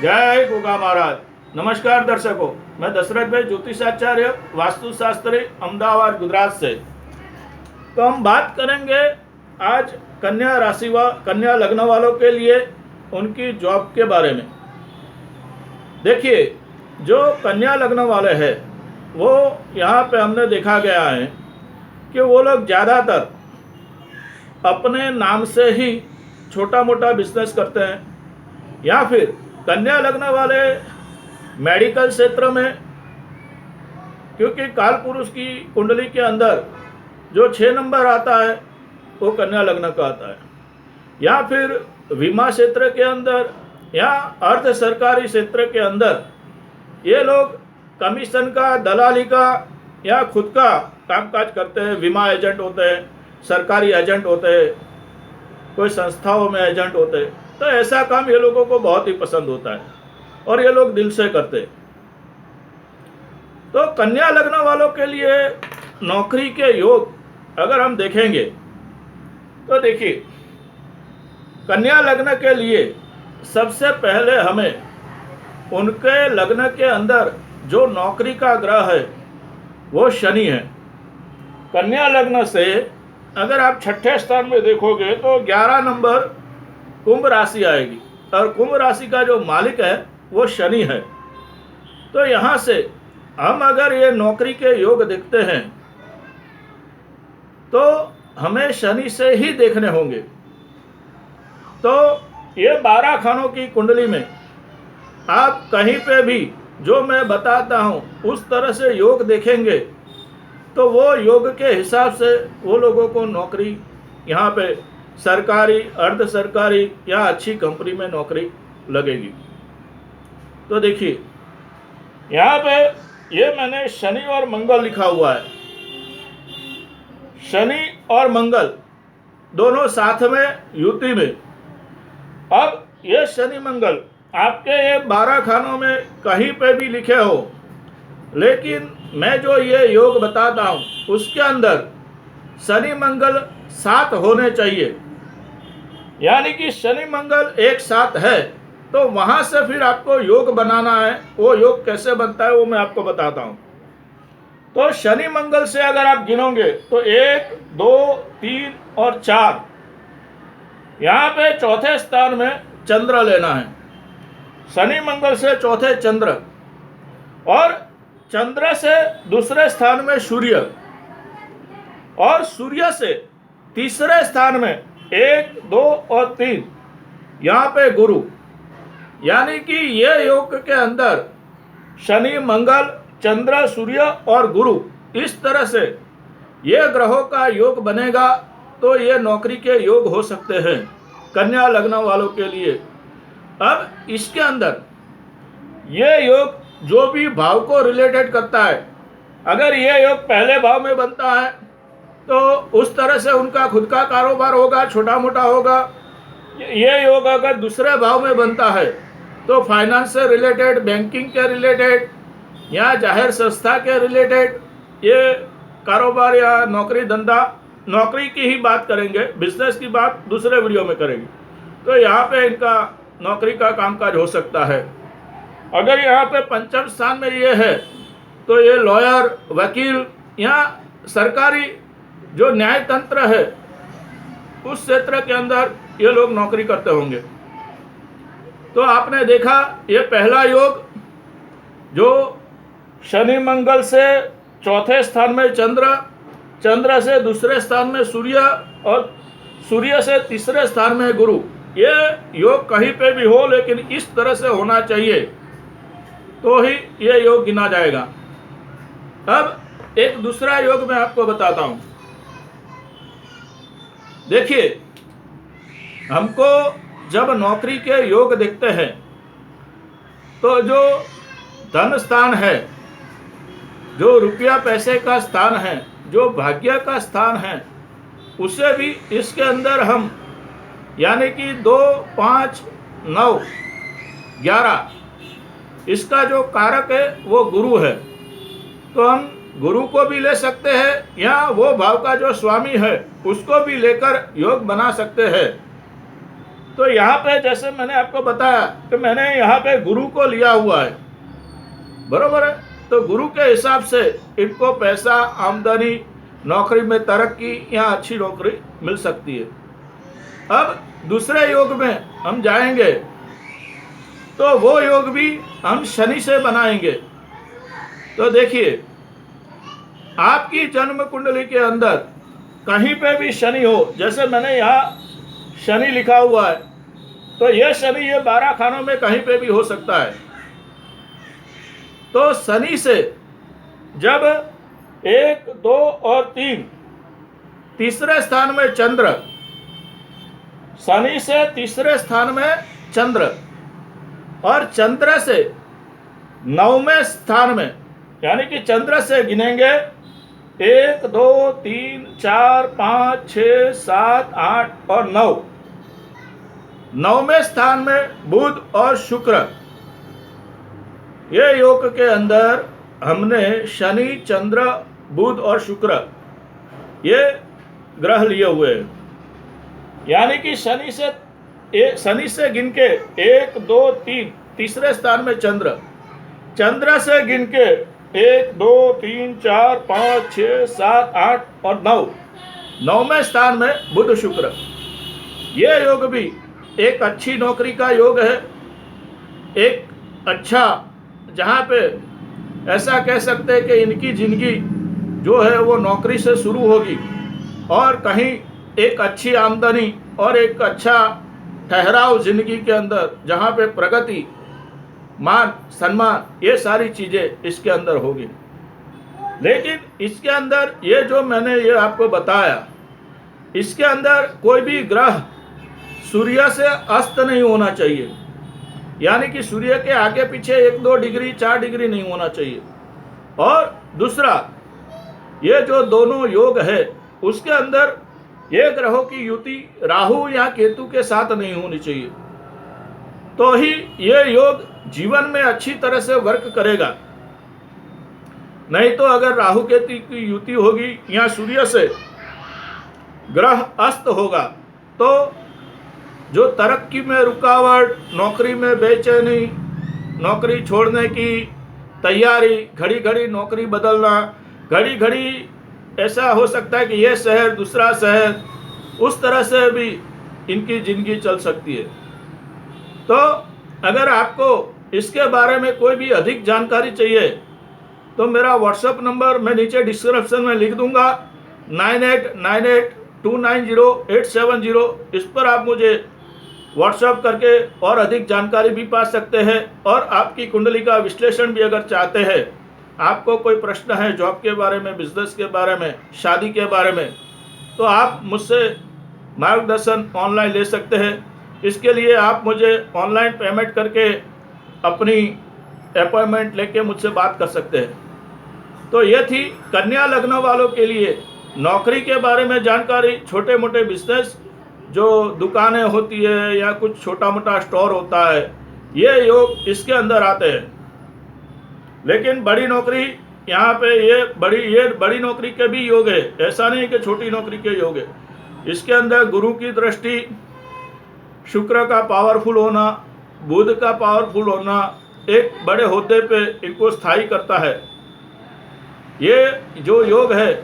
जय गोगा महाराज। नमस्कार दर्शकों, मैं दशरथ भाई ज्योतिषाचार्य वास्तुशास्त्री अहमदाबाद गुजरात से। तो हम बात करेंगे आज कन्या राशि व कन्या लग्न वालों के लिए उनकी जॉब के बारे में। देखिए, जो कन्या लग्न वाले हैं वो यहाँ पे हमने देखा गया है कि वो लोग ज़्यादातर अपने नाम से ही छोटा मोटा बिजनेस करते हैं, या फिर कन्या लग्न वाले मेडिकल क्षेत्र में, क्योंकि काल पुरुष की कुंडली के अंदर जो 6 नंबर आता है वो कन्या लग्न का आता है, या फिर बीमा क्षेत्र के अंदर या अर्ध सरकारी क्षेत्र के अंदर ये लोग कमीशन का, दलाली का या खुद का कामकाज करते हैं। बीमा एजेंट होते हैं, सरकारी एजेंट होते हैं, कोई संस्थाओं में एजेंट होते हैं। तो ऐसा काम ये लोगों को बहुत ही पसंद होता है और ये लोग दिल से करते हैं। तो कन्या लग्न वालों के लिए नौकरी के योग अगर हम देखेंगे तो देखिए, कन्या लग्न के लिए सबसे पहले हमें उनके लग्न के अंदर जो नौकरी का ग्रह है वो शनि है। कन्या लग्न से अगर आप छठे स्थान में देखोगे तो 11 नंबर कुंभ राशि आएगी और कुंभ राशि का जो मालिक है वो शनि है। तो यहाँ से हम अगर ये नौकरी के योग देखते हैं तो हमें शनि से ही देखने होंगे। तो ये 12 खानों की कुंडली में आप कहीं पे भी जो मैं बताता हूँ उस तरह से योग देखेंगे तो वो योग के हिसाब से वो लोगों को नौकरी यहाँ पे सरकारी, अर्ध सरकारी या अच्छी कंपनी में नौकरी लगेगी। तो देखिए, यहाँ पे ये मैंने शनि और मंगल लिखा हुआ है। शनि और मंगल दोनों साथ में युति में। अब ये शनि मंगल आपके ये 12 खानों में कहीं पे भी लिखे हो, लेकिन मैं जो ये योग बताता हूँ उसके अंदर शनि मंगल साथ होने चाहिए, यानी कि शनि मंगल एक साथ है। तो वहाँ से फिर आपको योग बनाना है। वो योग कैसे बनता है वो मैं आपको बताता हूँ। तो शनि मंगल से अगर आप गिनोगे तो 1, 2, 3 और 4, यहाँ पे चौथे स्थान में चंद्र लेना है। शनि मंगल से चौथे चंद्र, और चंद्र से दूसरे स्थान में सूर्य, और सूर्य से तीसरे स्थान में 1, 2 और 3 यहाँ पे गुरु। यानी कि ये योग के अंदर शनि, मंगल, चंद्र, सूर्य और गुरु, इस तरह से ये ग्रहों का योग बनेगा तो ये नौकरी के योग हो सकते हैं कन्या लग्न वालों के लिए। अब इसके अंदर ये योग जो भी भाव को रिलेटेड करता है, अगर ये योग पहले भाव में बनता है तो उस तरह से उनका खुद का कारोबार होगा, छोटा मोटा होगा। ये योग अगर दूसरे भाव में बनता है तो फाइनेंस से रिलेटेड, बैंकिंग के रिलेटेड या जाहिर संस्था के रिलेटेड ये कारोबार या नौकरी धंधा, नौकरी की ही बात करेंगे, बिजनेस की बात दूसरे वीडियो में करेंगे। तो यहाँ पे इनका नौकरी का कामकाज हो सकता है। अगर यहाँ पे पंचम स्थान में ये है तो ये लॉयर, वकील या सरकारी जो न्याय तंत्र है उस क्षेत्र के अंदर ये लोग नौकरी करते होंगे। तो आपने देखा ये पहला योग जो शनि मंगल से चौथे स्थान में चंद्र, चंद्र से दूसरे स्थान में सूर्य और सूर्य से तीसरे स्थान में गुरु, ये योग कहीं पे भी हो लेकिन इस तरह से होना चाहिए तो ही ये योग गिना जाएगा। अब एक दूसरा योग मैं आपको बताता हूँ। देखिए, हमको जब नौकरी के योग देखते हैं तो जो धन स्थान है, जो रुपया पैसे का स्थान है, जो भाग्य का स्थान है, उसे भी इसके अंदर हम, यानी कि 2, 5, 9, 11, इसका जो कारक है वो गुरु है। तो हम गुरु को भी ले सकते हैं या वो भाव का जो स्वामी है उसको भी लेकर योग बना सकते हैं। तो यहाँ पे जैसे मैंने आपको बताया कि मैंने यहाँ पे गुरु को लिया हुआ है, बरोबर है। तो गुरु के हिसाब से इनको पैसा, आमदनी, नौकरी में तरक्की या अच्छी नौकरी मिल सकती है। अब दूसरे योग में हम जाएंगे तो वो योग भी हम शनि से बनाएंगे। तो देखिए, आपकी जन्म कुंडली के अंदर कहीं पे भी शनि हो, जैसे मैंने यहाँ शनि लिखा हुआ है, तो यह शनि ये 12 खानों में कहीं पे भी हो सकता है। तो शनि से जब 1, 2 और 3, तीसरे स्थान में चंद्र, शनि से तीसरे स्थान में चंद्र, और चंद्र से 9वें स्थान में, यानी कि चंद्र से गिनेंगे 1, 2, 3, 4, 5, 6, 7, 8 और 9, 9वें स्थान में बुध और शुक्र। ये योग के अंदर हमने शनि, चंद्र, बुध और शुक्र ये ग्रह लिए हुए हैं। यानी कि शनि से गिन के 1, 2, 3, तीसरे स्थान में चंद्र, चंद्र से गिन के 1, 2, 3, 4, 5, 6, 7, 8 और 9, 9वें स्थान में बुध शुक्र। ये योग भी एक अच्छी नौकरी का योग है, एक अच्छा, जहाँ पे ऐसा कह सकते हैं कि इनकी जिंदगी जो है वो नौकरी से शुरू होगी और कहीं एक अच्छी आमदनी और एक अच्छा ठहराव जिंदगी के अंदर, जहाँ पे प्रगति, मान सम्मान, ये सारी चीज़ें इसके अंदर होगी। लेकिन इसके अंदर ये जो मैंने ये आपको बताया, इसके अंदर कोई भी ग्रह सूर्य से अस्त नहीं होना चाहिए, यानी कि सूर्य के आगे पीछे 1, 2 डिग्री, 4 डिग्री नहीं होना चाहिए। और दूसरा, ये जो दोनों योग है उसके अंदर ये ग्रहों की युति राहु या केतु के साथ नहीं होनी चाहिए, तो ही ये योग जीवन में अच्छी तरह से वर्क करेगा। नहीं तो अगर राहु केतु की युति होगी या सूर्य से ग्रह अस्त होगा तो जो तरक्की में रुकावट, नौकरी में बेचैनी, नौकरी छोड़ने की तैयारी, घड़ी घड़ी नौकरी बदलना, घड़ी घड़ी ऐसा हो सकता है कि यह शहर दूसरा शहर, उस तरह से भी इनकी ज़िंदगी चल सकती है। तो अगर आपको इसके बारे में कोई भी अधिक जानकारी चाहिए तो मेरा व्हाट्सएप नंबर मैं नीचे डिस्क्रिप्शन में लिख दूंगा, 9898290870। इस पर आप मुझे व्हाट्सएप करके और अधिक जानकारी भी पा सकते हैं। और आपकी कुंडली का विश्लेषण भी अगर चाहते हैं, आपको कोई प्रश्न है जॉब के बारे में, बिजनेस के बारे में, शादी के बारे में, तो आप मुझसे मार्गदर्शन ऑनलाइन ले सकते हैं। इसके लिए आप मुझे ऑनलाइन पेमेंट करके अपनी अपॉइंटमेंट लेके मुझसे बात कर सकते हैं। तो ये थी कन्या लग्न वालों के लिए नौकरी के बारे में जानकारी, छोटे मोटे बिजनेस जो दुकानें होती है या कुछ छोटा मोटा स्टोर होता है, ये योग इसके अंदर आते हैं। लेकिन बड़ी नौकरी, यहाँ पे ये बड़ी नौकरी के भी योग है, ऐसा नहीं कि छोटी नौकरी के योग है। इसके अंदर गुरु की दृष्टि, शुक्र का पावरफुल होना, बुध का पावरफुल होना एक बड़े होद्दे पे इनको स्थायी करता है। ये जो योग है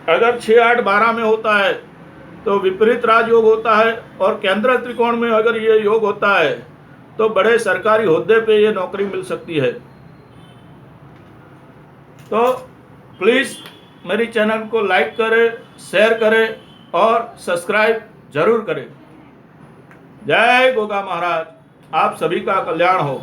अगर 6, 8, 12 में होता है तो विपरीत राजयोग होता है, और केंद्र त्रिकोण में अगर ये योग होता है तो बड़े सरकारी होद्दे पे ये नौकरी मिल सकती है। तो प्लीज़ मेरी चैनल को लाइक करें, शेयर करें और सब्सक्राइब जरूर करें। जय गोगा महाराज, आप सभी का कल्याण हो।